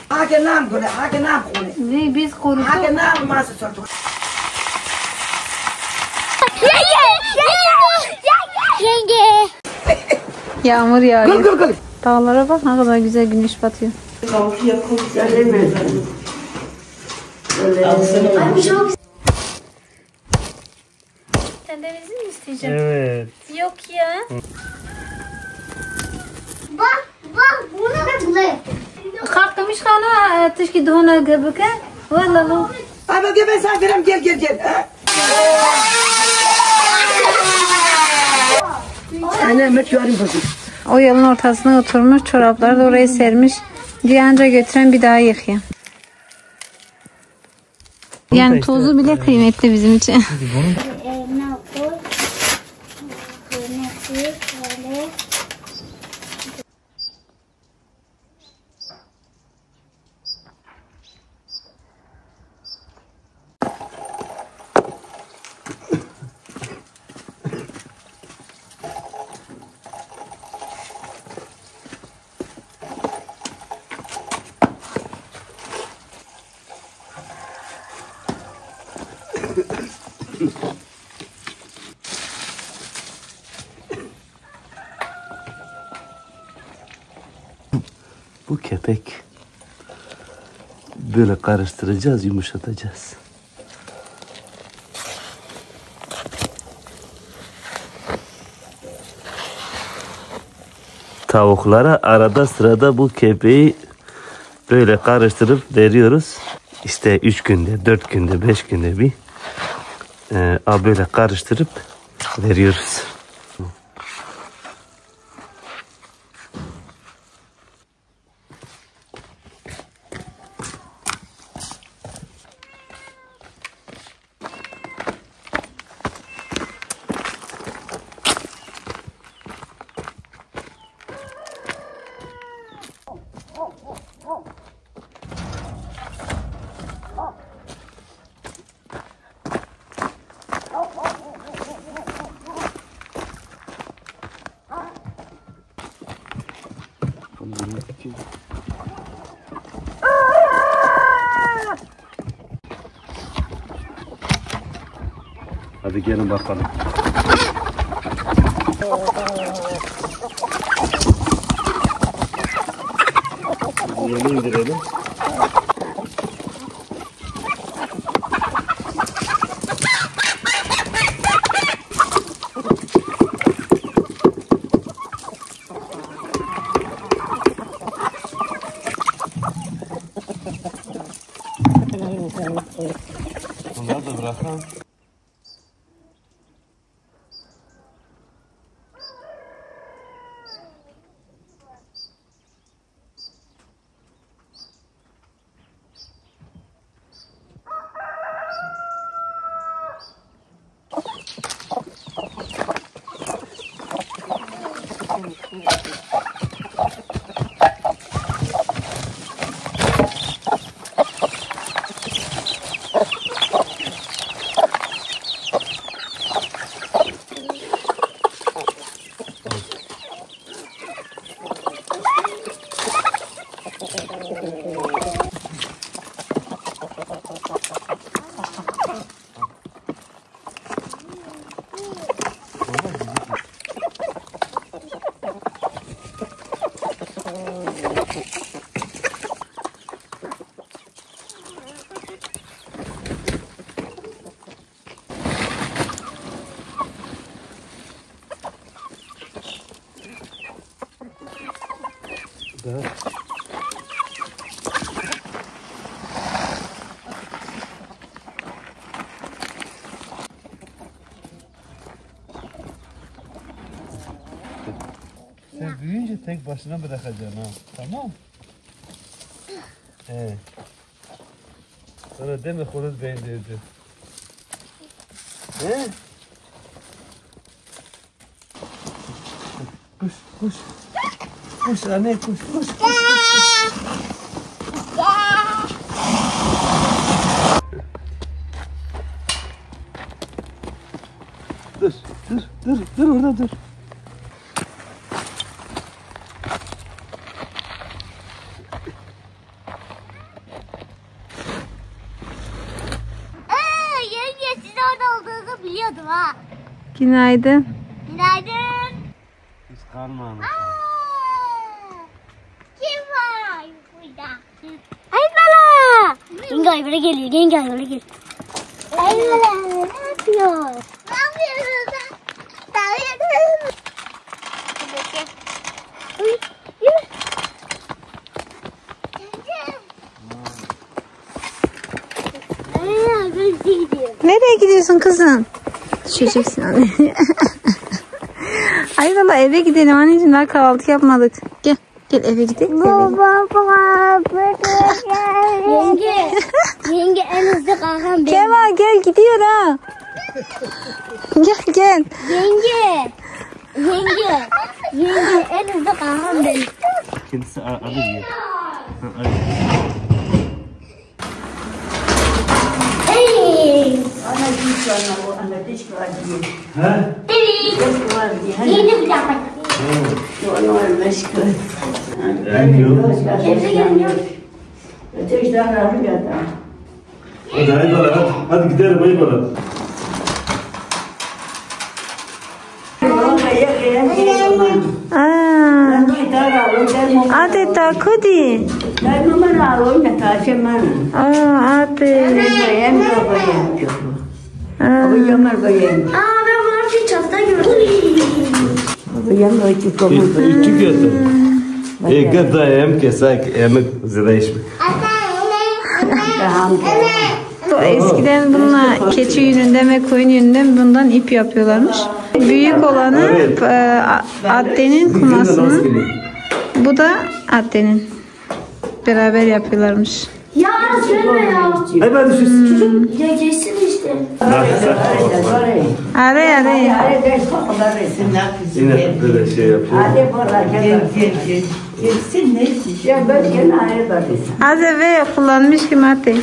Hakan nam kone, hakan nam kone. Ne biz koruduk. Hakan nam masa sortu. Yenge. Yağmur yağıyor. Gül. Dağlara bak ne kadar güzel güneş batıyor. Tavuk yapın. Söyleme. Abi çok. Sen de bizim mi isteyeceksin? Evet. Yok ya. Bak bunu da bulayım. Kalkmış kana tışki doğuna göbeke. Vallahi. Abi gel ben sana vereyim gel. Anne met yarım bakayım. O yolun ortasına oturmuş, çorapları da oraya sermiş. Diyanca götüren bir daha yıkıyor. Yani tozu bile kıymetli bizim için. Ne yapıyor? Böyle. Bu kepek. Böyle karıştıracağız, yumuşatacağız. Tavuklara arada sırada bu kepeği böyle karıştırıp veriyoruz. İşte 3 günde, 4 günde, 5 günde bir böyle karıştırıp veriyoruz. Hadi gelin bakalım. Yeni indirelim. Bunları da bırakalım. Sen büyüyünce tek başına bırakacaksın ha. Tamam. He. Sonra deme Horuz Bey'in dedi. He? Kuş, kuş. Kuş anne, kuş. Dur orada dur. Merhaba. Günaydın. Günaydın. Hiç kalmamış. Kim var burada? Ay bala. Yenge ay böyle geliyor. Yenge ay böyle geliyor. Ay bala. Ne yapıyor? Ne yapıyorsun sen? Dalıyorsun. Nereye gidiyorsun kızım? Düşeceksin anne. Ay valla eve gidelim anneciğim, daha kahvaltı yapmadık. Gel eve gidelim. Yenge en hızlı kalkan benim. Kemal gel gidiyor ha. Gel. Yenge en hızlı kalkan benim. Kendisi alır ya. Hey! Ana diş var o ana diş var diye. He? Diş var diye. Hani Yeni bir dakika. onu ölmüş kız. Evde gelmiyor. Öteki tane alır ya da. Hadi Aybala hadi gidelim Aybala. Adeta kudi. Aa ben bunları için çatıda gördüm. İki götür. Gıda hem kesak hem zirayış. Eskiden bununla keçi yününden ve koyun yününden bundan ip yapıyorlarmış. Büyük olanı addenin kumasının, bu da addenin. Beraber yapıyorlarmış. Ya söyleme ya. Aybala düşürsün. Ya geçsin işte. Araya. Yine böyle şey yapıyor. Az evvel kullanmış ki madde.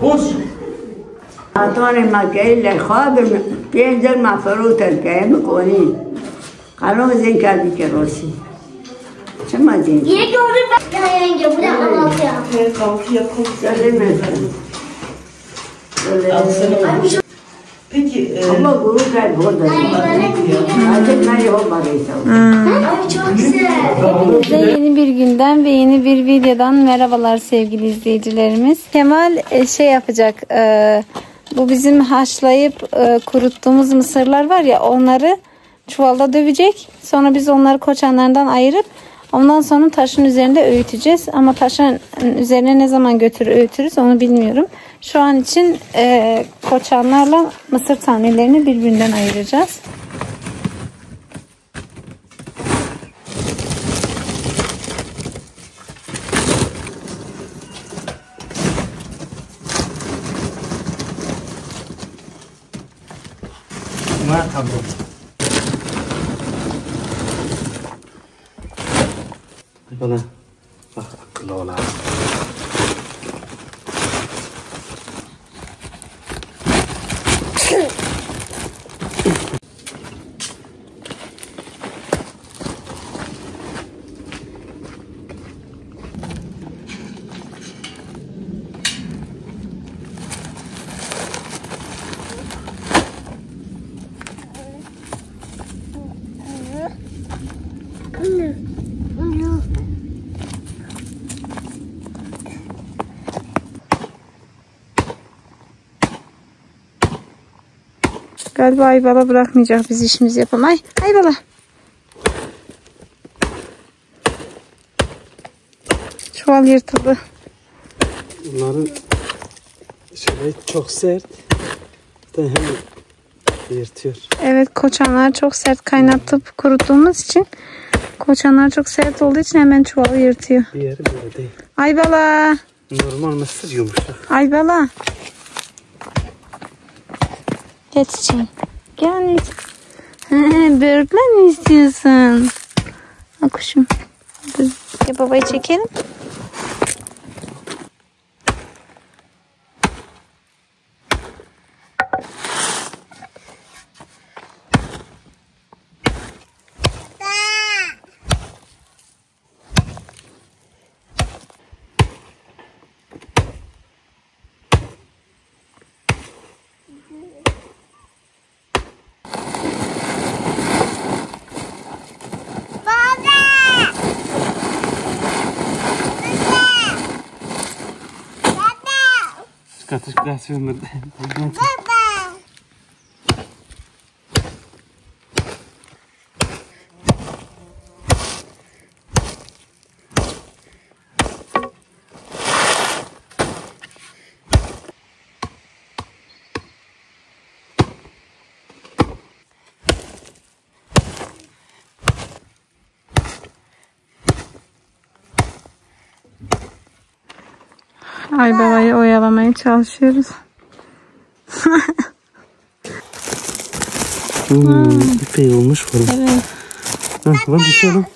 Koş. أعطاني مكان لخابر بينزل مع فروت الكلام كونين قالوا زين كابي كروسي شو ما زين Yine gördüm ben. Ya yenge bu da kahvaltı ya. Peki Ay ama çok güzel. Hepinize yeni bir günden ve yeni bir videodan merhabalar sevgili izleyicilerimiz. Kemal şey yapacak, bu bizim haşlayıp kuruttuğumuz mısırlar var ya, onları çuvalda dövecek. Sonra biz onları koçanlardan ayırıp ondan sonra taşın üzerinde öğüteceğiz. Ama taşın üzerine ne zaman öğütürüz onu bilmiyorum. Şu an için koçanlarla mısır tanelerini birbirinden ayıracağız. Aybala bak akıllı ol abi. Galiba Aybala bırakmayacak, biz işimizi yapalım. Aybala. Çuval yırtıldı. Bunların şöyle çok sert. Hem yırtıyor. Evet, koçanlar çok sert, kaynatıp kuruttuğumuz için koçanlar çok sert olduğu için hemen çuvalı yırtıyor. Bir yeri böyle değil. Aybala. Normal mısır yumuşak. Aybala. Geç içeri. Gel anneciğim. Böğürtlen mi istiyorsun? Ha kuşum. Dur. Ya babayı çekelim. Das Glas mit. Aybaba'yı oyalamaya çalışıyoruz. Epey olmuş falan. Evet. Hadi düşelim.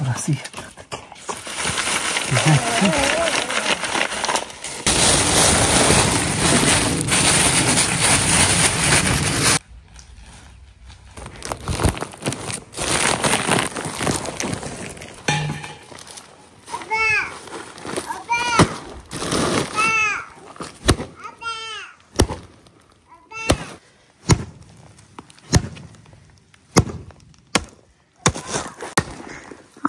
Burası iyi.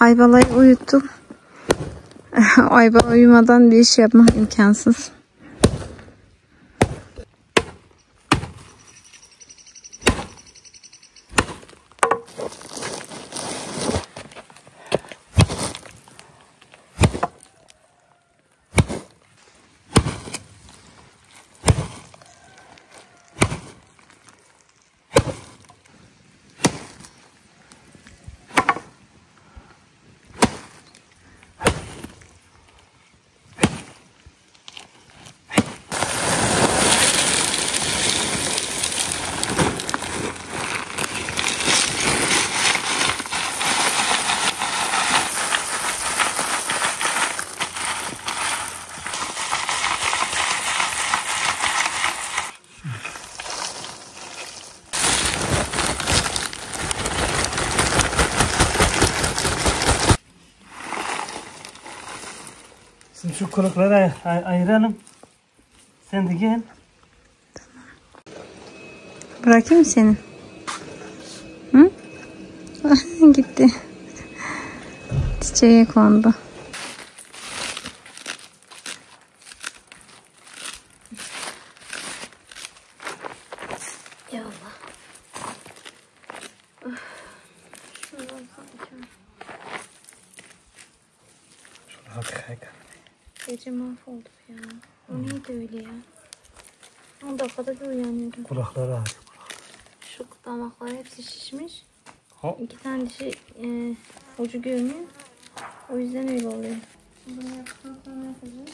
Aybala'yı uyuttum. Aybala uyumadan bir iş yapmak imkansız. Şimdi şu kulakları ayıralım. Sen de gel. Bırakayım mı seni? Hı? Gitti. Çiçeğe kondu. Gece mahvolduk ya. O neydi öyle ya? 10 dakikada bir uyanıyorum. Kulakları ağrıyor. Şu damaklar hepsi şişmiş. Ha? 2 tane dişi ucu görünüyor. O yüzden öyle oluyor. Bunu yaptıktan sonra ne yapacağız?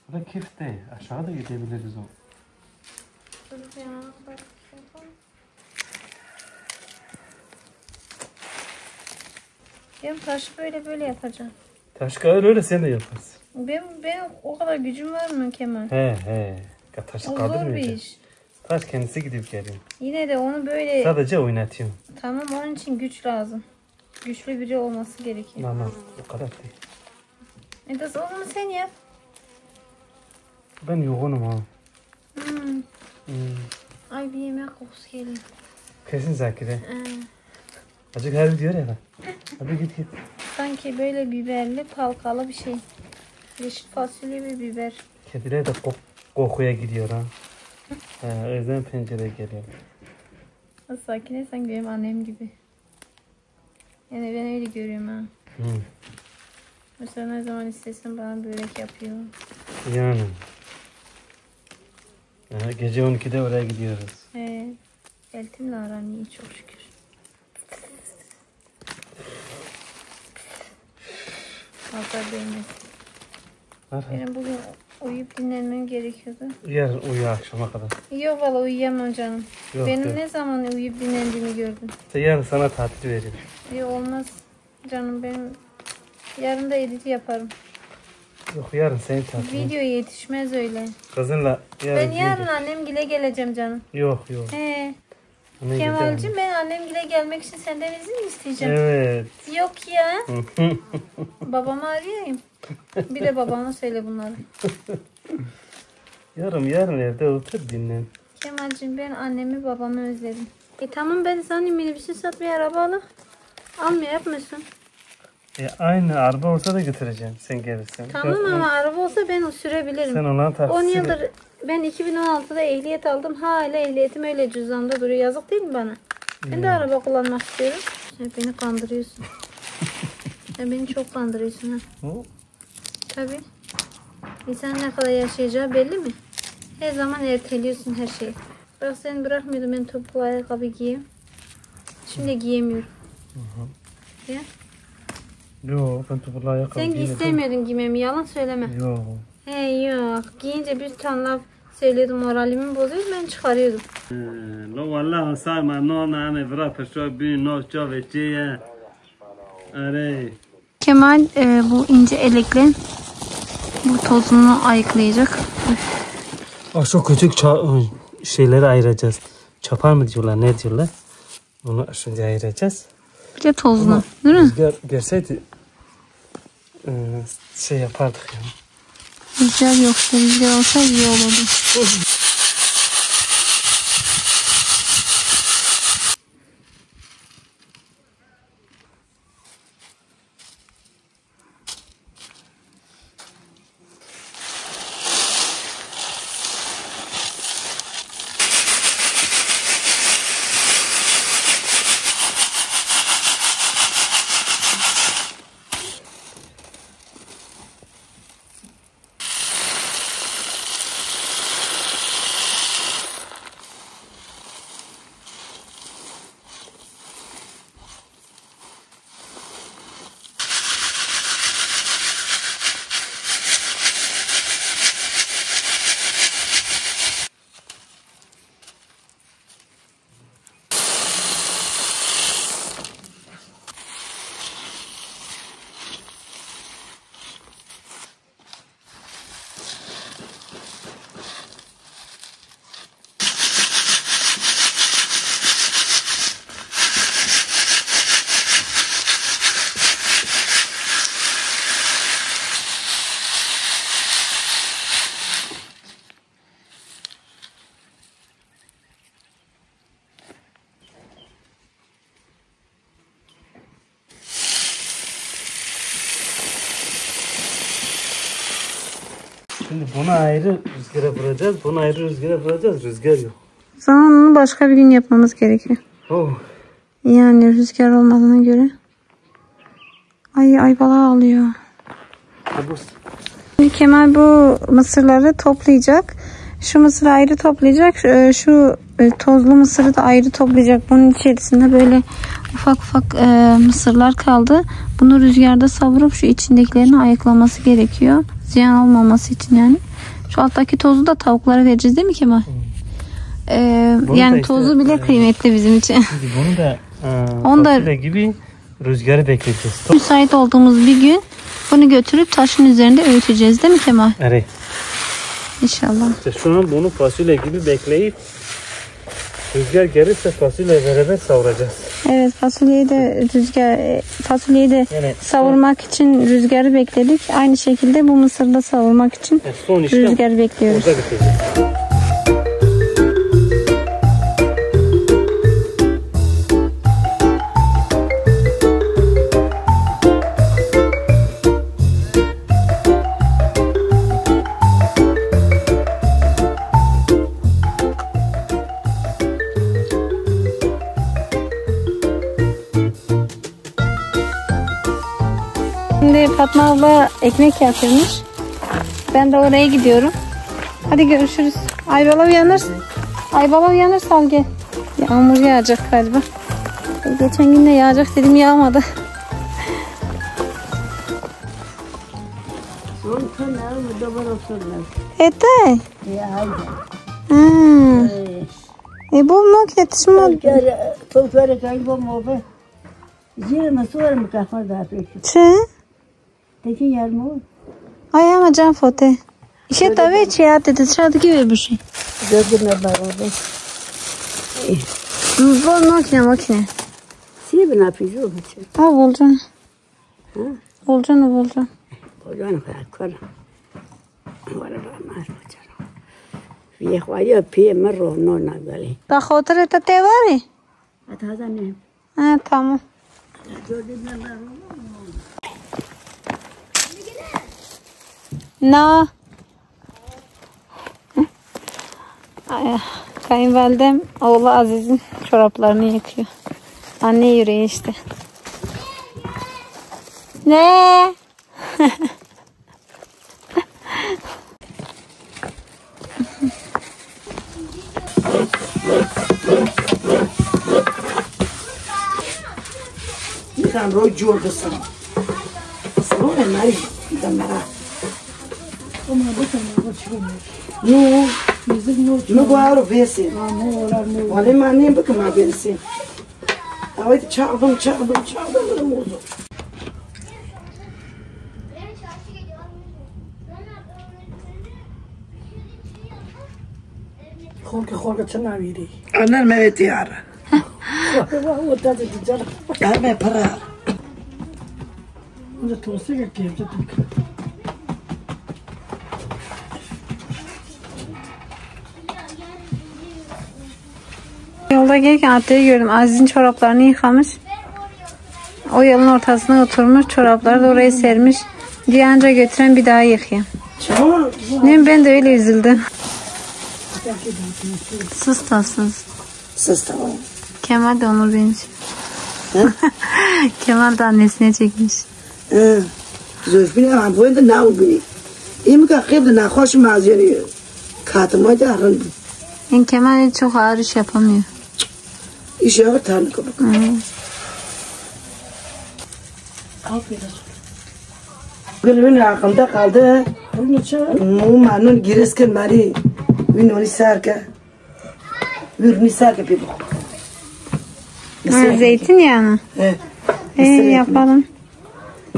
Bu da kefte. Aşağıda gidebiliriz o. Dur ya. Bak şey yapalım. Ben taşı böyle yapacağım. Taş öyle sen de yaparsın. Ben o kadar gücüm var mı Kemal? He. Taşı O zor bir kaldırmayacak. iş. Taş kendisi gidip geliyor. Yine de onu böyle... Sadece oynatıyorum. Tamam, onun için güç lazım. Güçlü biri olması gerekiyor. Ama o kadar değil. Edas onu sen yap. Ben yoğunum ha. Ay bir yemek kokusu geliyor. Kesin Zakir'e. Acık her diyor ya. Hadi git. Sanki böyle biberli palkalı bir şey. Yeşil fasulye ve biber. Kediler de kokuya gidiyor ha. O yüzden pencereye geliyor. Sakine sen benim annem gibi. Yani ben öyle görüyorum ha. Mesela ne zaman istesem bana börek yapıyor. Yani. Gece 12'de oraya gidiyoruz. Eltimle aram iyi çok şükür. Nazar değmesin. Benim bugün uyuyup dinlenmem gerekiyordu. Yarın uyu akşama kadar. Yok valla uyuyamam canım. Yok, Benim yok. ne zaman uyuyup dinlendiğimi gördün. Yarın sana tatil veririm. Yok olmaz canım, benim yarın da edit yaparım. Yok yarın senin tatilin. Video yetişmez öyle. Kızınla yarın. Ben yarın annemgile geleceğim canım. Yok. He. Ona Kemal'cim gidelim. ben annemgile gelmek için senden izin mi isteyeceğim? Evet. Yok ya. Babamı arayayım. Bir de babana söyle bunları. Yarın evde otur dinlen. Kemal'cim ben annemi babamı özledim. Tamam ben sana minibüsü sat bir araba al. Almıyor yapmıyorsun. Aynı araba olsa da götüreceğim sen gelirsen. Tamam ama araba olsa ben sürebilirim. Sen ona 10 yıldır ben 2016'da ehliyet aldım. Hala ehliyetim öyle cüzdanımda duruyor. Yazık değil mi bana? Ben de araba kullanmak istiyorum. Sen beni kandırıyorsun. Sen beni çok kandırıyorsun ha. Tabii. İnsan ne kadar yaşayacağı belli mi? Her zaman erteliyorsun her şeyi. Bak seni bırakmıyordum ben topuklu ayakkabı giyeyim. Şimdi giyemiyorum. Ya? Yok ben topuklu ayakkabı Sen istemiyordun giymemi, yalan söyleme. Yok. Yok. Giyince bir tane laf söylüyordum, moralimi bozuyordu, ben çıkarıyordum. Lo vallahi sayma no nane bırak şu bir no çaveciye. Are. Kemal bu ince elekle bu tozunu ayıklayacak. Şu küçük şeyleri ayıracağız. Çapar mı diyorlar ne diyorlar? Onu şimdi ayıracağız. Bir de tozunu değil mi? Rüzgar gelseydi şey yapardık yani. Rüzgar yoksa rüzgar olsa iyi olurdu. Şimdi bunu ayrı rüzgara vuracağız, bunu ayrı rüzgara vuracağız. Rüzgar yok. O zaman onu başka bir gün yapmamız gerekiyor. Oh. Yani rüzgar olmadığına göre. Ay balığı alıyor. Kemal bu mısırları toplayacak. Şu mısırı ayrı toplayacak. Şu tozlu mısırı da ayrı toplayacak. Bunun içerisinde böyle ufak ufak mısırlar kaldı. Bunu rüzgarda savurup şu içindekilerini ayıklaması gerekiyor. Ziyan olmaması için yani. Şu alttaki tozu da tavuklara vereceğiz değil mi Kemal? Yani işte, tozu bile kıymetli bizim için. Bunu da fasulye gibi rüzgarı bekleyeceğiz. Müsait olduğumuz bir gün bunu götürüp taşın üzerinde öğüteceğiz değil mi Kemal? Evet. İnşallah. İşte şu an bunu fasulye gibi bekleyip rüzgar gelirse fasulye beraber savuracağız. Evet, fasulyeyi de yani, savurmak için rüzgarı bekledik. Aynı şekilde bu mısırı da savurmak için rüzgarı bekliyoruz. Orada bitecek. Şimdi Fatma abla ekmek yapıyormuş. Ben de oraya gidiyorum. Hadi görüşürüz. Aybala uyanır. Aybala uyanırsa al gel. Yağmur yağacak galiba. Geçen gün de yağacak dedim, yağmadı. Ete. Bu makine tışma. Tavukları kaybı mı? Zirme sonra mı kafa da peki? Peki yer mi o? Ay ama can fote. İşte tabii çiğat dedi. Dışarıdaki öyle bir şey. Gördüm ben orada. Bu makine. Size ne yapıyorsun? Ha bulacaksın. Bulacaksın. Bulacaksın kadar. Var. یه خواهی پی من رو نداری. به خاطر تا تیواری؟ تازه نه. تمام. نه. Kayınvalidem oğlu Aziz'in çoraplarını yıkıyor. Anne yüreği işte. Ne? Sen roy jordasın. Sonra ne damara. Ama bu sana çıkmıyor. No guardo vesi. Olha maninho porque mais vesi. Aí çağırdım mozo. Korku çana veri. Anlar me tiyara. O da canım. Ya me para. Bu tosu gekirdi. Yolda gelirken Atay'ı gördüm. Aziz'in çoraplarını yıkamış. O yolun ortasına oturmuş. Çorapları da oraya sermiş. Diye anca götüren bir daha yıkayayım. Ne ben de öyle üzüldüm. Sus tatsız. Sus tamam. Kemal de Onur benziyor. Kemal de annesine çekmiş. Zülfine ama bu da ne oldu? İmka kıyıp da hoş mazeri. Katıma da arındı. Yani Kemal çok ağır iş yapamıyor. İş yapar tanrı kabuk. Gülümün aklımda kaldı. Mumanın giresken bari Vinoni sarka. Vinoni sarka bir bu. Zeytinyağını. Yapalım.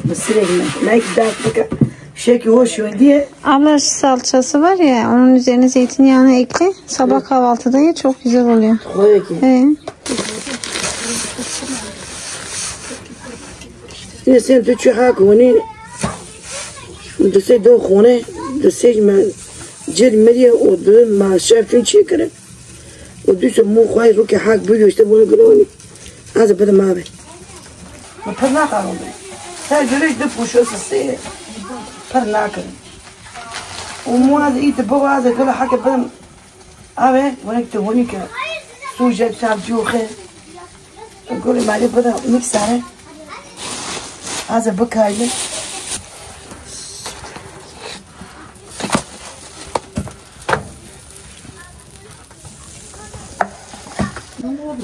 Mısır ekmek. Ne dakika şey hoş diye. Abla salçası var ya, onun üzerine zeytinyağını ekle. Sabah kahvaltıda ye, çok güzel oluyor. Koy ki. Ne sen de çuha koni. De se do khone, de se men jed mediye o de ma şefin çekere. O düse mu khoy ru ki hak bu işte bunu gloni. Az bada ma be. Parna kalın. Sen görüş de puşosu se. Parna kalın. O muaz it bu az kala hak ben. Abi, bunu ki bunu ki suje sabjuhe. Gole mali bada miksare. Az bakayım.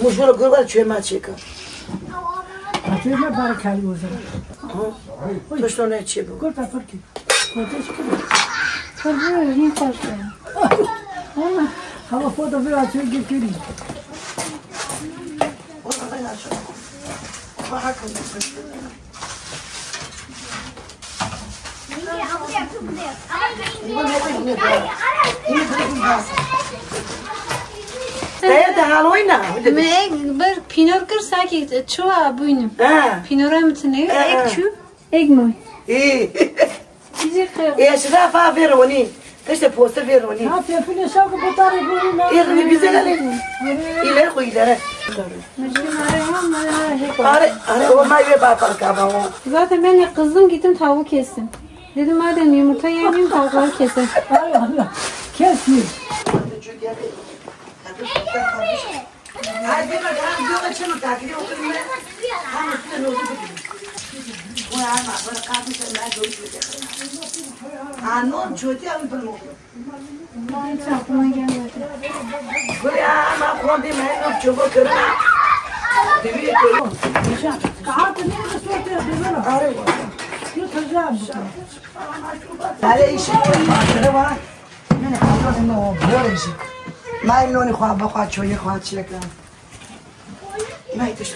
Muşulu kurban çöme çeker. Çöme barakali o zaman. Tuşlu ne çekiyor? Kurban farkı. Tabii, iyi farklı. Hava foto biraz çöke gireyim. Daya da haloyna. Bir pinor kırsa ki çuva buynu. Ha. Pinora mı ne? Ek çu. Ek mi? İyi. Bizi kır. Eşra fa veroni. İşte posta veroni. Ha tepine şavka botarı görün. İyi güzel ali. İleri koy ileri. Are o mayve bakar kaba. Zaten ben kızdım gittim tavuk kestim. Dedim madem yumurta yemeyeyim tavukları kesin. Ay Allah. Kesmiyor. Hadi bakalım diyor açalım takip oturun. Tamam üstüne oldu bu. Bu ama bana kaldı sen ne görüşecek. Anon çocuğu alın bunu. Hiç aklıma gelmedi. Böyle ama kondu ben çubuk kırın. Devi koyun. Kağıtı nerede sortuyor böyle? Arı. Yutacağım. Hale işi var var. Ne kaldı ne o böyle işi. Mai noni khoa ba khoa çoyu khoa çeka. Mai tuş.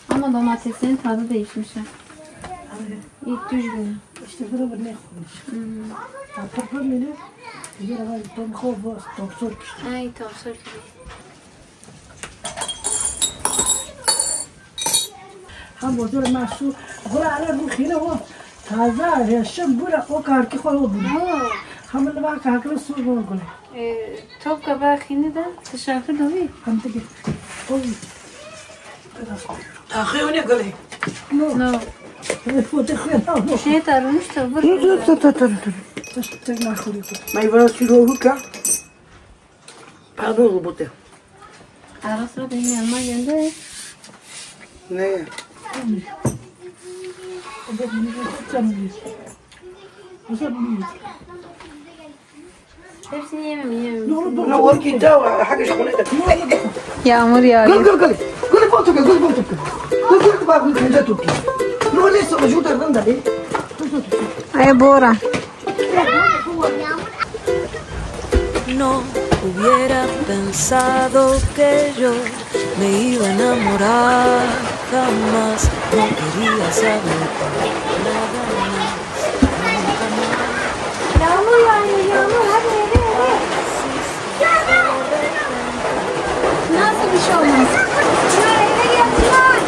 Ama domateslerin tadı değişmiş ha. İlk düzgün. İşte böyle ne koymuş. Tapır böyle. Bir ara tom kova, doktor ki. Ay tavsır gibi. Ha motor mahsul. Bura ala bu khile o. Taze yaşam bura o karki khoy o. Hamile bak haklı su gol. Top kabağı khini de teşekkür dovi. Hamte git. Oy. Akhi o ne gale? No. Foto koyalım. Şey tarılmış da vur. Dur. Tek nakuri. Mai vara silo huka. Pardon bu te. Ara sıra benim yanıma geldi. Ne? Hepsini yemem. Ne var ki daha حاجة شغلة. Yağmur yağıyor. قل فوتك قل بقى قل حاجاتك. No لسه موجودة الرندة دي. Ay Bora. No hubiera pensado que yo me iba a enamorar jamás. No quería saber nada más. Yağmur yağıyor yağmur. Hadi eve. Nasıl bir şey olmaz? Çınar eve gel Çınar.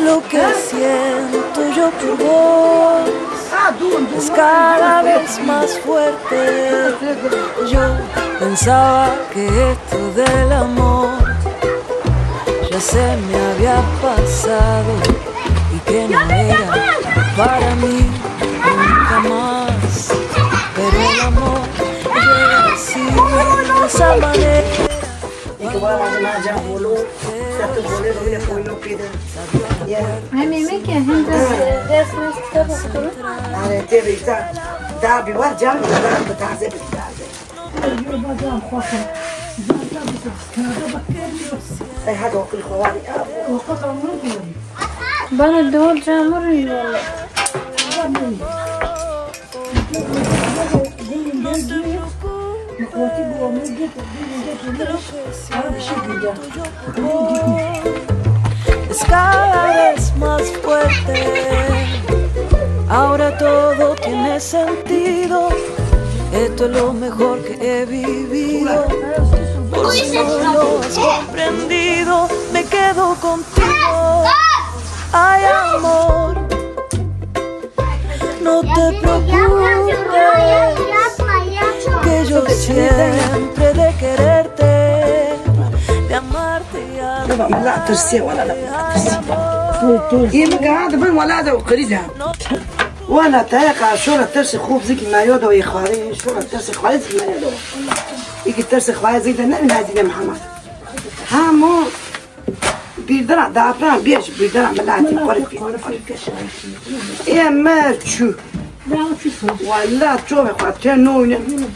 Lo que siento yo por vos es cada vez más fuerte. Yo pensaba que esto del amor ya se me había pasado y que no era para mí nunca más. Pero el amor llega así, de esa manera. Hem yemek ya hem de dersine kitap okurum. أنا تبي دا بيورجع ولا بتعذب بتعذب. أي حاجة وكل خوالي. Bana doğru camur yiyorlar. Es cada vez más fuerte. Ahora todo tiene sentido. Esto es lo mejor que he vivido. Por si no lo has comprendido, me quedo contigo. Ay, amor, no te preocupes, que yo siempre de quererte, de amarte y amarte. لا ترسي ولا لا ترسي. يمكن هذا بين ولا هذا وقريزها. ولا تاقع شو لا ترسي خوب زيك ما يودو يخواري شو لا ترسي خواري زيك ما يودو. يجي ترسي خواري زيك ده نحن هذي محمد. ها مو بيدرع دعفان بيش بيدرع ملاتي قريب. يا ما تشو. ولا تشوف خاطر نوين.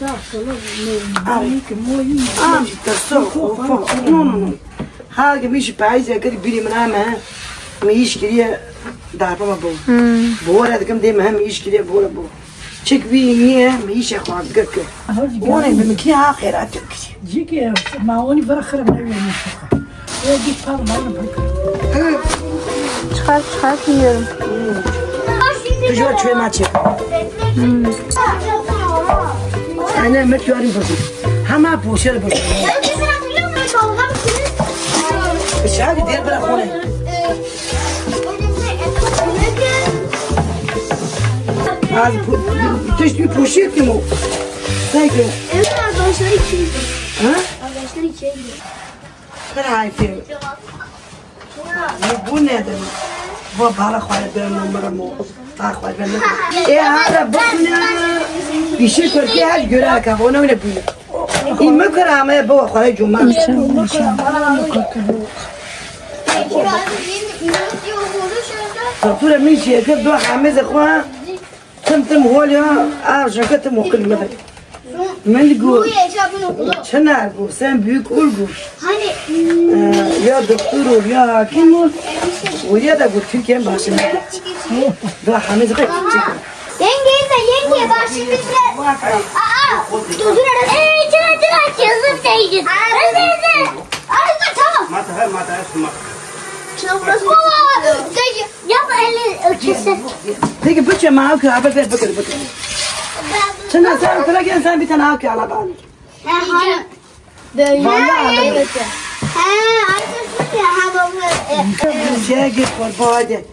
ترسو نو. هذا مش بعايز كده بيري من عامها ميش كده دعفة ما بو بورا ده كم ده مهم ميش كده بورا بو شك بينيه ميش أخوات جك وانا بمكين آخر أترك جيكي معوني برخر من أول مشتاق. يجي فاضي معنا بركة. Çıkar yiyorum. تجوا شوي ما تشوف أنا ما تجاري بس هما بوشر بس بس هذه دير بلا خونه هذا تشتري بوشيت كمو سايكل ها كنا عارفين يبون هذا هو بحال خوالد برام مرمو خوالد برام إيه هذا بكنا بيشكر كي هاد جراك هونا ولا بيلا إيه ما كرامة بوا خوالد جمعة دكتورة ميشي كيف دوا حامز خواه تم هوليا عشان كتم وكل مدى من يقول شنو أقول سام بيقول يا دكتور ويا حكيم ويا ده قلت لك كم باشا ده حميد غير Yenge başını bitirelim. Dur. Canım yazıp değeceğiz. Hadi tamam. Yapma elini ölçüsü. Peki bütçe mi al ki? Haber ver bakır. Sen kıra gel sen bir tane al ki ala bari. Böyle. Vallahi He, arkadaşlar ya baba. Şeye git hadi.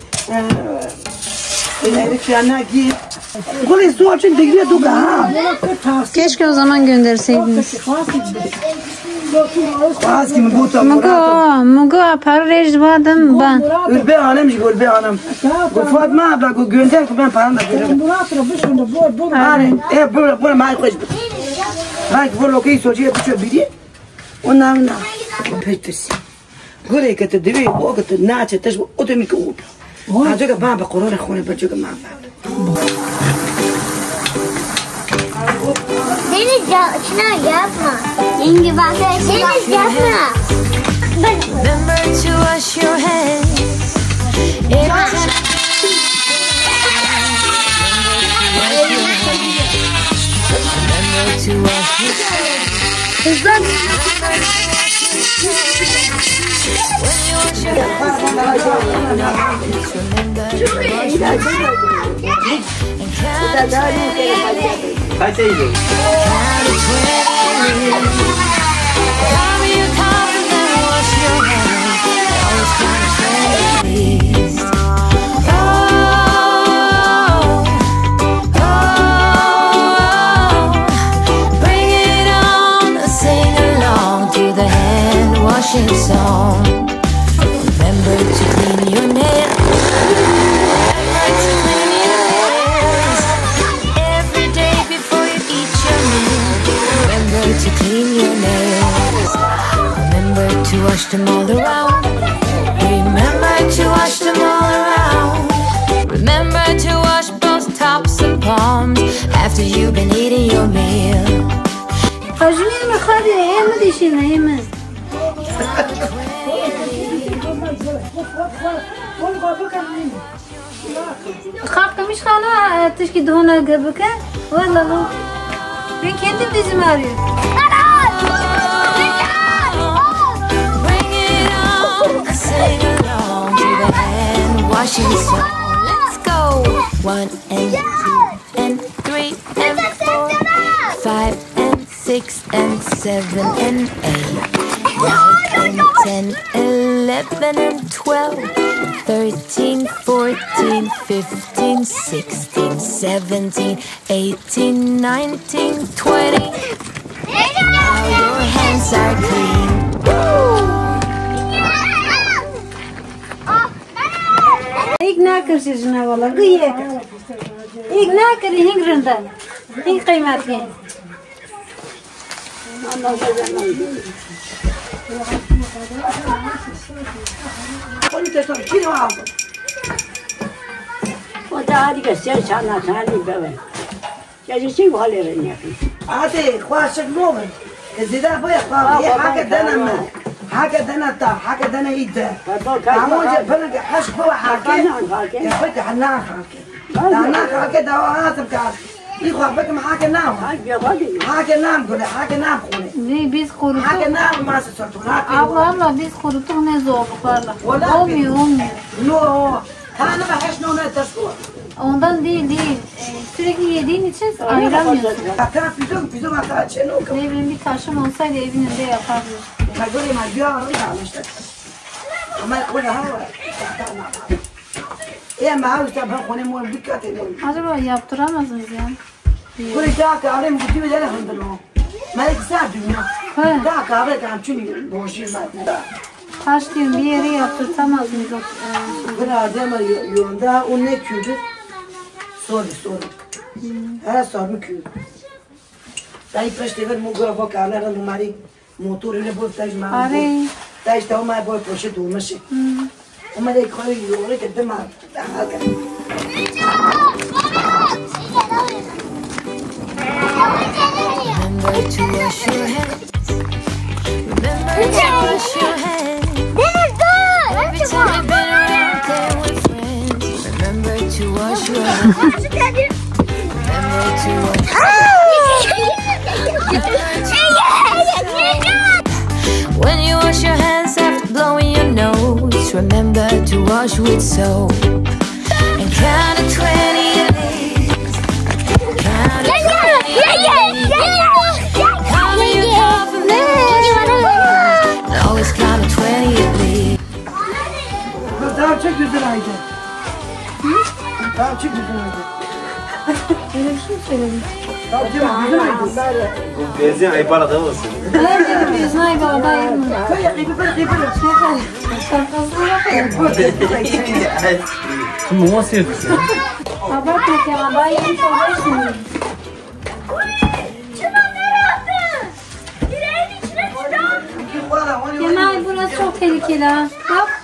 Erik yanına git. Kule su açın digriye duka ha. Keşke o zaman gönderseydiniz. Kaz kimi bu tam. Mugo apar rejvadım ben. Ülbe hanım ülbe hanım. Bu Fatma abla bu gönder ki ben paranı da veririm. Bu mal koş. Bak bu lokayı soruyor bu çok biri. Ondan petrisi. Kule kete devi o kete naçe taş o demir ki o. Acaba baba korona khone bacıga ma. Deniz şuna yapma. Yenge bak. Deniz yapma. Remember to wash your hands. Every time. Remember to wash your hands. Kızlar. When you wash your hands, remember to wash your hands. And count to 20. Count to 20. Call me a coffee, then wash your hands. Always count to 20, please. Bring it on, sing along to the hand washing song. Remember to clean your nails. Remember to clean your nails every day before you eat your meal. Remember to clean your nails. Remember to wash them all around. Remember to wash them all around. Remember to wash both tops and palms after you've been eating your meal. Hacmin mi hadi hem dişine hem. Kalkmış kana tışki dona gıbıka. Vallahi ben kendim dizimi arıyorum. Bring it on, sing along to the hand washing song. Let's go. 1 and 2 and 3 and 4, 5 and 6 and 7 and 8, 9 and 10, 11 and 12, 13, 14, 15, 16, 17, 18, 19, 20. Now your hands are clean. İlk ne kırsızına valla gıyek. İlk ne kırı hingrından. İlk kıymetli. Onu teslim kilo aldım. O da hadi ki sen sana böyle. Ya şey bu hallerini yapayım. Hadi kuaşık mı olur? Zida bu yapalım. hakadana ta hakadana ida amoja banaga hashba hake ya fata hana hake hana hake da hatam ka ikhwa bak mahake naam hake naam gole hake naam khone Ne biz kuruttuk. hake naam ma sortu Allah biz kuruttuk ne zorluklarla. Olmuyor. no kana ma hash no na taswa Ondan değil. Sürekli yediğin için ayıramıyorsun. aka pizo aka cheno Ne bileyim bir taşım olsaydı evin önünde yapardım. magole ma diyor işte ama kula hava ya ma hava tabha khone mo dikkat edin Acaba yaptıramaz mıyız ya? kule ta ka ale mukti be jale handlo malik sa dünya He. ta ka ale kan chuni boşi ma Taş diyorum bir yere yaptırtamaz mıyız? Buna adama yolunda o ne kürdü? Soru. Her soru kürdü. Daí prestei ver mugo vocal era no mari motor ele boa tais mal. Are. Tais tão mais boa poxa tu mas. O mari coi yore que dema. Remember to wash your hands. Remember to wash your hands. Every time you've been around playing with friends. Remember to wash your hands. Remember to wash your hands. When you wash your hands after had to wash with soap. And count to 20 at least. Count to 20 at least. Count your confidence. And always count to 20 at least. Daha çok güzel aydı. Daha çok güzel aydı. Öyle bir şey söyledim. Daha çok güzel aydı. Bu benzin ayıpala da olsun. Ben dedim yüzüne ayıbala ayırma. Şimdi nasıl yapıyorsun? Abartma Kemal. Daha yemiş oluyorsun. Kemal burası çok tehlikeli ha. Bak.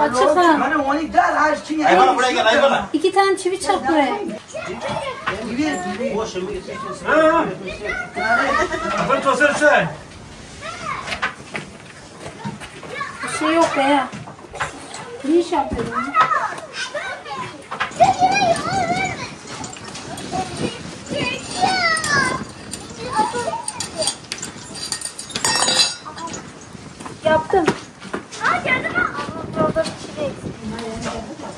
Açık ha. Ayıpala buraya gel ayıpala. 2 tane çivi çak buraya. Böyle tosar şey. Bir şey yok be ya. Bir iş yapıyorum. Yaptım. Orada bir şey eksik.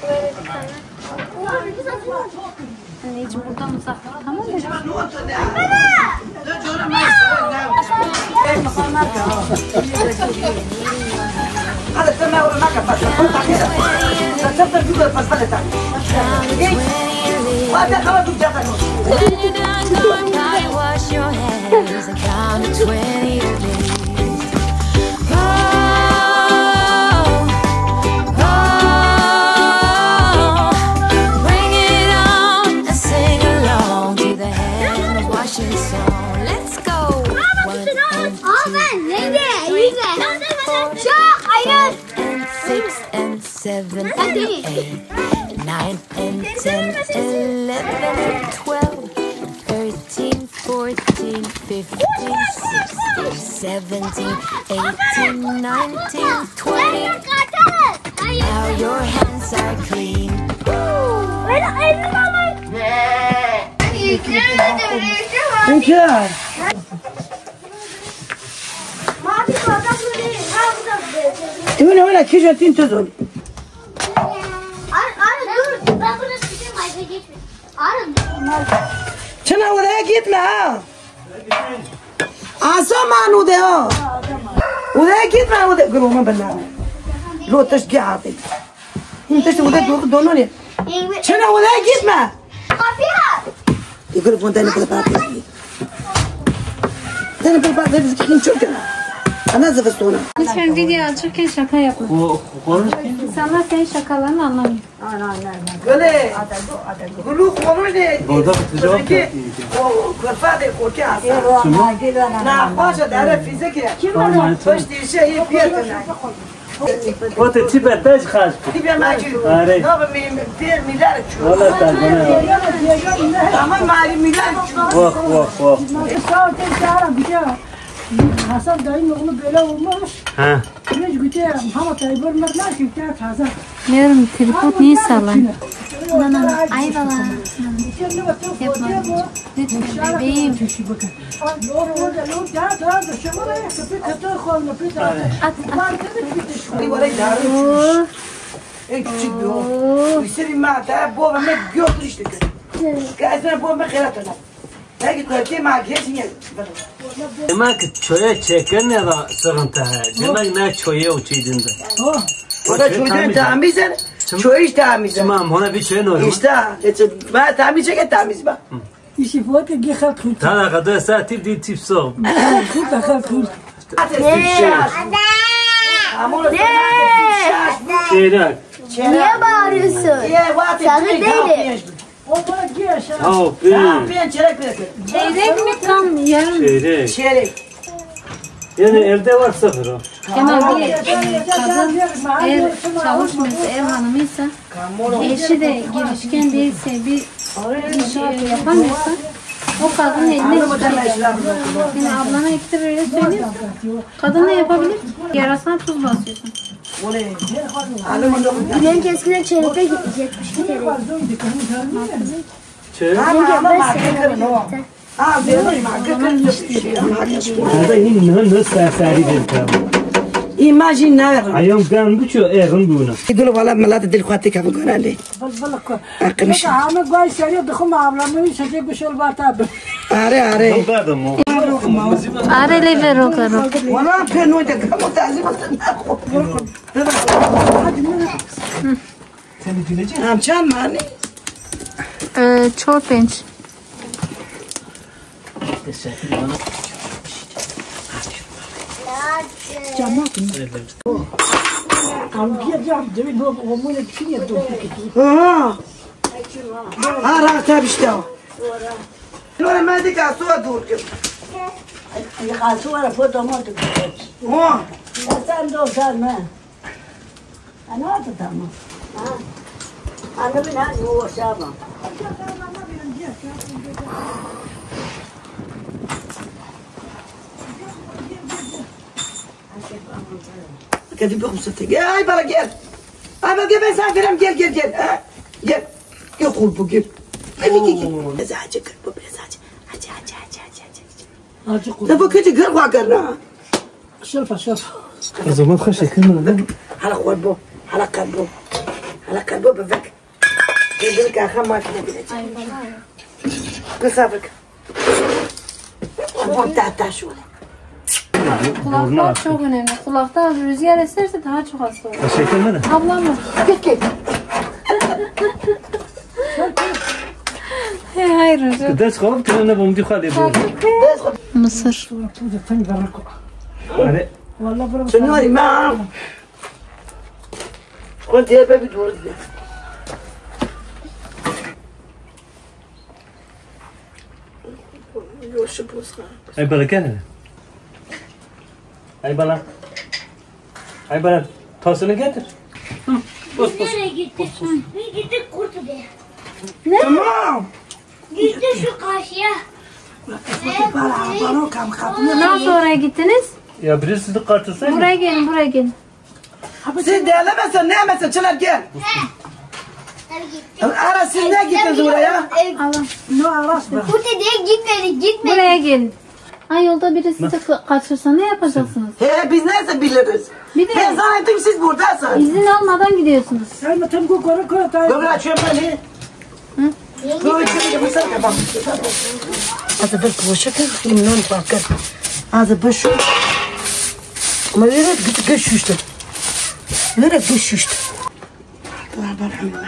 Böyle bir tane. Anneciğim buradan uzak. Tamam mı? Wash your hands and count to 20 at least. Bring it on and sing along to the hand washing song. Let's go. 1 and 6 and 7 and 8 and 9 and 10 11 12 13 14 15 16 17 18 19 20. Now your hands are clean. Hünkâr. Öyle kişi tintoz ol. Çana oraya gitme ha. Asaman oraya. Oraya gitme oraya. Gülüme bana. Lotaş geldi. İnteş oraya dono ne? Çana oraya gitme. Yıkılıp onu tane para yapayım. Tane para yapayım. Kim çok kana. Ana zıvıstona. Lütfen video açırken şaka yapma. İnsanlar senin şakalarını anlamıyor. Böyle. Gulu konu ne? Orada bitecek mi? O kırfade korku asa. Na başa dere fiziki. Baş dişe iyi piyatına. O te tipe taş kaç. Tipe macı. Are. Ne yapayım? Bir milyar çu. Valla tarzana. Tamam mali milyar çu. Vah. Hasan dayım oğlu böyle olmuş. Ha. Hiç güte ama tayyip olmaklar ki taze. Diyorum telefon niye sallan? Ay bala. Yapma. Lütfen bebeğim. Oh. Ey küçük bir oğul. Üstelik mağda bu ve götür işte. Kazına bu ve kıratına. Belki korkuyor mağdiyesini yedim. Demek çoya çeken ne var sıkıntı? Demek ne çoya uçuydun da? O da çocuğun tamizler. Çoğu iş tamizler. Tamam ona bir çoya ne olur? İşte. Ben tamiz çeket tamiz bak. İşi foto gihal kul. Tana kadar saati bir tip sok. Kul bakal kul. Şeyler. Niye bağırıyorsun? Sana değilim. O bana giy aşağı. Aferin. Çeyrek mi tam yarım? Çeyrek. Yani evde var sıfır o. Kemal bir kadın eğer çalışmıyorsa, ev hanımıysa, eşi de girişken değilse, bir şey yapamıyorsa, o kadın eline çıkacak. Yani ablana ikisi böyle söylüyor. Kadın ne yapabilir? Yarasına tuz basıyorsun. Gülen eskiden çeyrekte 72 TL. Burada yine ne serseri bir tabi. Imagine ne? Ayağım ben bu çok eğrim bunu. يقولوا والله ملات دل خواتي كابو قرا لي بالك أقمش. انا قاي سريع دخم عامله شجع بشل باتاب أري Arele ver o kadar. والله كانوا يتكلموا تعزيم هم كان ماني Çorpenç. عم بيرجع جميل هو مو كثير يدوم ها راح تابشتوا انا ما ديك عصوه دور كده القاسوره فوتو موتو ها استنى دو كان ما انا اتتم انا من هذا هو شابه كذي بخمسة هاي بلا جيل هاي بلا جيل بسافر جيل جيل جيل جيل يقول بجيب ازعاجك بزعاج حاجه حاجه حاجه حاجه تبغى كذي غير واقرنا شرفه الزمان خشي كلمة على قلبه على قلبه على قلبه بفك يقولك اخا ما كنا بسافرك ابغى تعتع شو Kulaklar çok önemli. Kulakta rüzgar eserse daha çok hasta olur. Teşekkür ederim. Ablam mı? Gel Hayır hocam. Ders kalıp kendine bombi khali bu. Mısır. Hadi. والله برا شنو ما قلت يا بابي دور Ay bala gel. Ay bala. Ay bala. Tasını getir. Nereye gitti? Gitti kurtu be. تمام Gitti şu karşıya. Nasıl oraya gittiniz? Ya birisi sizi kartırsa Buraya gelin, buraya gelin. سيدي لا بس نعمة شنو جيل أنا سيدي جيت زورا يا Allah. Kurtu diye gitmedi. Buraya gelin. Ay yolda birisi sizi kaçırsa ne yapacaksınız? He biz nasıl biliriz? Bir de Ben zannettim siz buradasınız. izin almadan gidiyorsunuz. سلمى تمكو كورا كورا تاي Dur açıyorum beni. Dur açıyorum beni. Tamam. هذا بس وشكل من فاكر هذا بشو ما يرد قششته يرد قششته طلع برحمة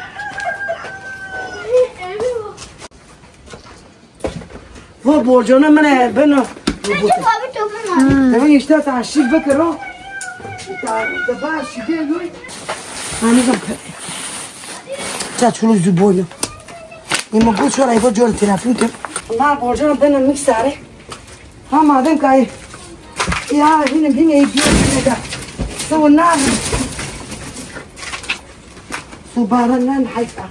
هو بورجونا من بنو Abi toplama. تمام يشتغل على الشيك بكره دفع الشيكين دول أنا قبل تاتشونو زبونو يما قول شو رايفو جول تلافون كم ما بورجونا بنا ميكس عليه هم هذين كاي يا هنا هنا يجيو كذا سو النار سبحان الله الحقيقة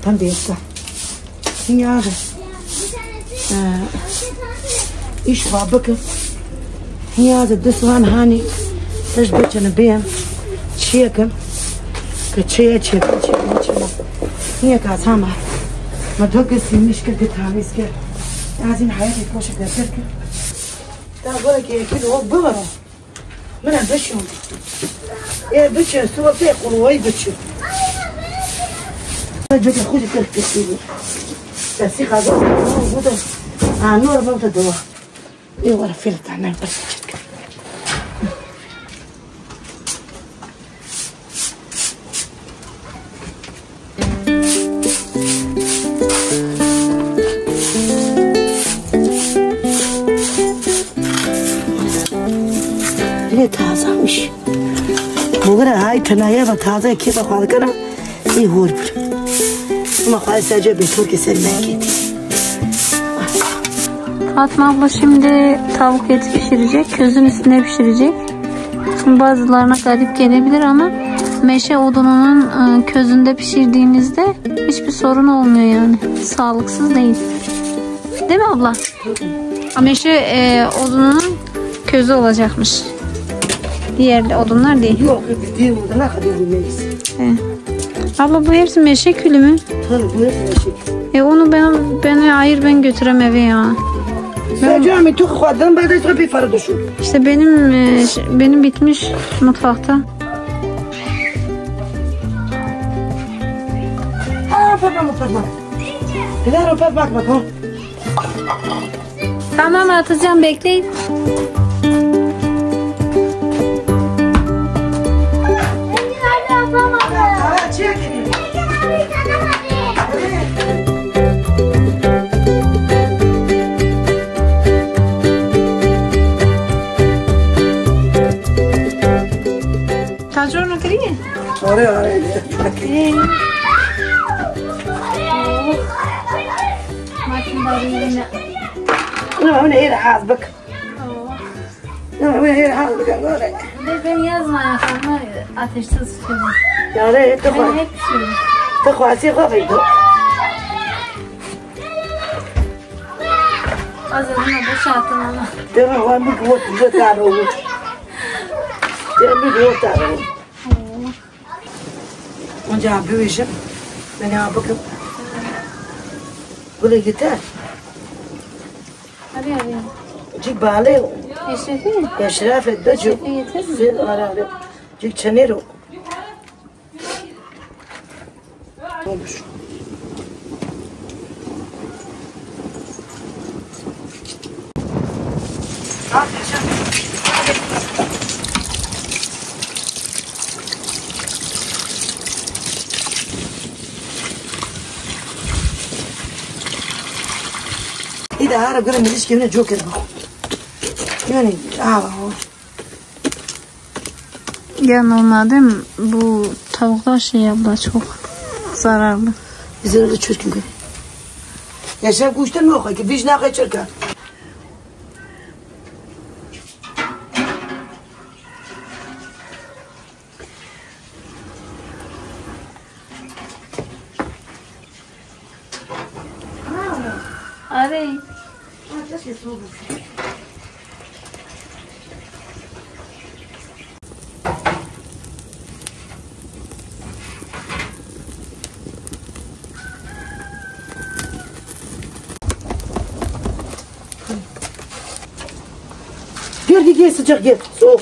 tam bir yoksa. Şimdi abi. İş var bakın. Şimdi ده سوان هاني تشبك أنا بيم تشيكم كتشيا تشيكم تشيكم هي كاسامة ما توقف مشكلة تتعامل كده عايزين حياتي كوشة كده تقول لك كده هو بغرة من بشون يا بشون سوى فيه قروي بشون جوتي خودي كل كتير بس يخاطر موجودة نور موجودة دوا إيه ورا فيلت عنا بس كده هي تازة مش مغرى هاي تنايا بتازة كيف أخذ كنا إيه هو ما خالص ساعة بتركي سلمك Fatma abla şimdi tavuk eti pişirecek. Közün üstüne pişirecek. Şimdi bazılarına garip gelebilir ama meşe odununun közünde pişirdiğimizde hiçbir sorun olmuyor yani. Sağlıksız değil. Değil mi abla? Meşe odununun közü olacakmış. Diğer odunlar değil. Yok değil mi? Ne kadar yemeyiz? Abla bu hepsi meşe külü mü? Tabii bu hepsi meşe. Onu beni ayır, ben götürem eve ya. Sen tu xwadan ben de bir farı düşün. İşte benim bitmiş mutfakta. Bakma. Dilara bak. Tamam, atacağım, bekleyin. Giorno che Oraya. Ne yere hazbık. Ne yere hazbık. Ben yazma ayaklarımı ateşte ısıtıyorum. Yani Ben hep pişiriyorum. Tıkvası kafaydı. Azalına boşalttım ama. Demek var mı kuvvet bize tane olur. Demek kuvvet tane olur. Önce abi işim. Ben bakıp. Buraya gider. Hadi. Cik bağlı. Eşrefi. Eşref edde cik. Sen ararım. Cik çenero. Olmuş. İyi Arap göre milis kimine joker bak. Yani Ya normalde bu tavuklar abla çok zararlı. Bizlere de çürkün gör. Yaşar kuştan mı okuyayım? Vicna kaçırka. Arey. Gel sıcak gel. Soğuk.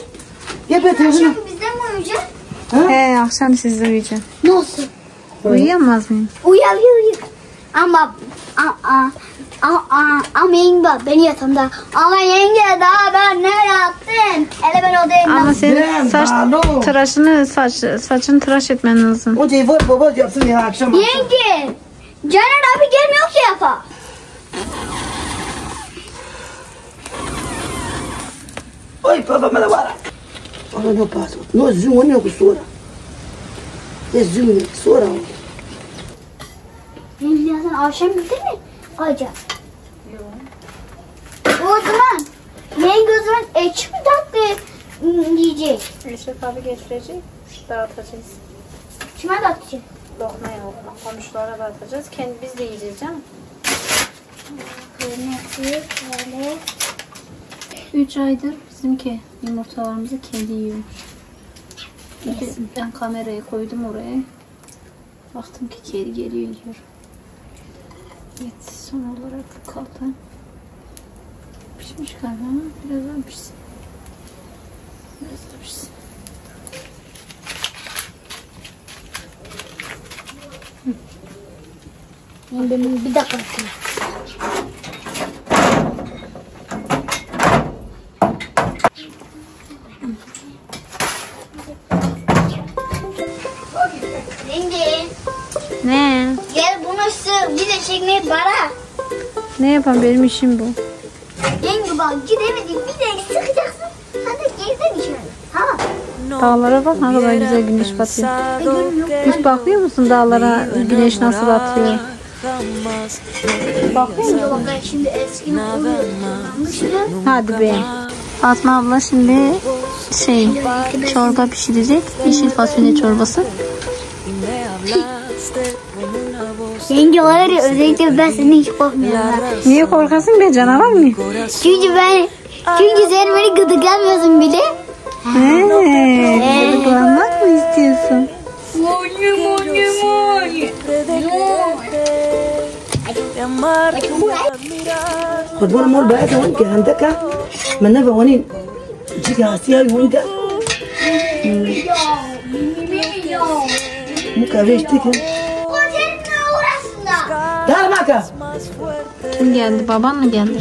Gel be teyze. Bizde mi uyuyacak? He, akşam sizde uyuyacağım. Nasıl? Uyuyamaz mıyım? Uyuyor. Ama yenge bak beni yatağımda. Ama yenge daha ben ne yaptın? Hele ben odayım. Ama senin Ben saç bağlı. tıraşını saçını tıraş etmen lazım. O da var baba yapsın ya akşam. Yenge. Caner abi gelmiyor ki yapa. Oy baba bana var. Ona ne paso? No zoom ne kusura. Zoom sonra. Yenge sen akşam bitti mi? Koyacağım. Yok. O zaman yenge o zaman ekşi mi tatlı yiyecek? Eşref abi getirecek. Dağıtacağız. Kime dağıtacak? Lokmaya komşulara dağıtacağız. Biz de yiyeceğiz canım. Böyle. 3 aydır bizimki yumurtalarımızı kendi yiyormuş. Ben kamerayı koydum oraya. Baktım ki kedi geliyor yiyor. Evet, son olarak bu kaldı. Pişmiş galiba ama biraz daha pişsin. Biraz daha pişsin. Benim bir dakika. Yenge, Ne? gel bunu sığ, bir de çekmeyi bara. Ne yapalım, benim işim bu. Yenge bak gidemedik, bir de sıkacaksın. Hadi gezden içeri. Ha? Dağlara bak, ne kadar güzel güneş batıyor. Hiç bakıyor musun dağlara, güneş nasıl batıyor? Bakıyor musun? Ben şimdi eskiden uyuyorum. Hadi be. Fatma abla şimdi çorba pişirecek. Yeşil fasulye çorbası. Yenge var ya, özellikle ben seni hiç korkmuyorum. Niye korkarsın be, canavar mı? Çünkü sen beni gıdıklamıyorsun bile. Gıdıklanmak mı istiyorsun? de amarte y admirar. خد بونا مول بعد وين عندك من نبى ونين جيك عسيا وين ده مو كافيش تيجي تعال معك Más fuerte Kim geldi? Baban mı geldi?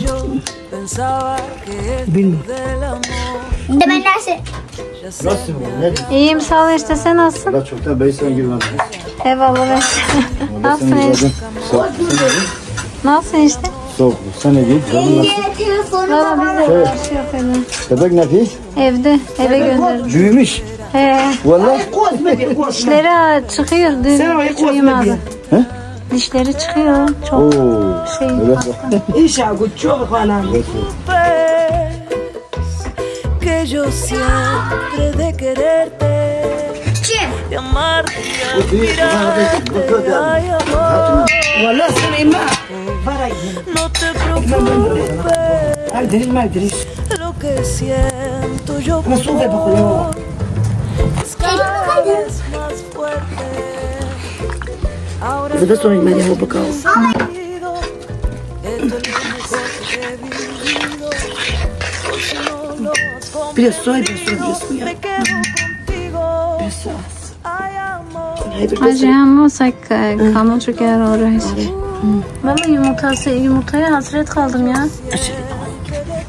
pensaba que Bilmiyorum. del amor De ben dersi. Nasılsın bu? Ne? İyiyim sağ ol işte sen nasılsın? Daha çoktan beri sen girmedin. Eyvallah ben. Nasılsın işte? Nasılsın işte? Soğuk. Sen ne diyorsun? Canın nasıl? Valla biz de uğraşıyor falan. Köpek nefis. Evde eve gönderdim. Büyümüş. He. Vallahi. قوس مدي قوس Dişleri çıkıyor. Sen o Dün قوس uyumadı. مدي Dişleri çıkıyor. Çok Oo. şey. Evet. ايش اقول شوف اخوانا que yo siempre de quererte, de amarte y admirarte. Ay, amor, والله سمعي ما فرق no te preocupes, ما ادري ما ادري lo que siento yo انا صوفي بقول يوم es cada vez más fuerte. Ahora اذا سوي ما هو بكاو sentido, esto es lo mejor que he vivido. Por si no lo has بيسوي comprendido, me quedo contigo. Ay, amor. Acı ama sak kamu çeker orası. Valla yumurtaya hasret kaldım ya.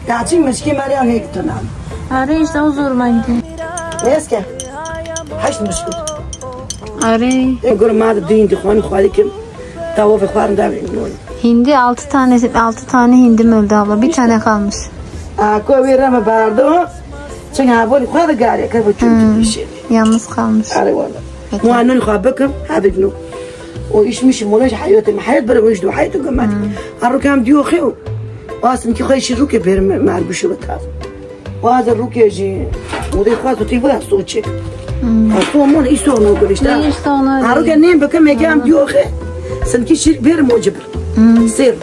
تعطي مسكي مريم هيك تنام Arı işte o zoruma gidiyor. ماسكه حش مشكل Arı. يقول ما الدين اخواني خوالكم توف اخوان دابين Hindi 6 tane hindim öldü abla. Bir tane kalmış. اكو بيرما باردو شنو هابول خذ قاري كيف تشوف شيء Yalnız kalmış. علي والله مو انو خابكم هذا جنو وايش مش مولاش حياتي حياه برا وجدوا حياته كمان الركام ديو خيو واسم كي خيش الروكي بير مع البشوتها وهذا الروكي يجي ودي خاطر تيبها صوتشك اصلا مون يسوع نقول ايش İyi işte onu الروكي نيم بكم يجام ديو خي سنكي شيك بير موجب سير